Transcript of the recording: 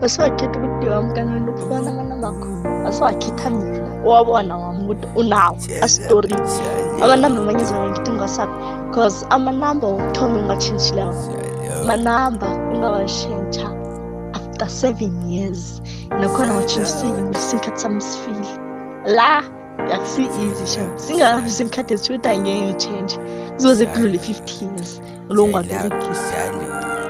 Asiwakhetha ukuthi wamkanani ukufana amanamba akho. Asiwakhetha mina. Owabona wami ukuthi unawo asitori. Amanamba amanye ngithi ngasaphi because amanamba wokuthoma ungatshintshileko. Amanamba ungawashintsha after 7 years. Nakhona watshintshile isikhathi sami sifile. La akusi easy shame. Singabi isikhathi esithuta ngeke change. Kuzoze kudlule 50 years. Lo ungaberegisa. Shalom,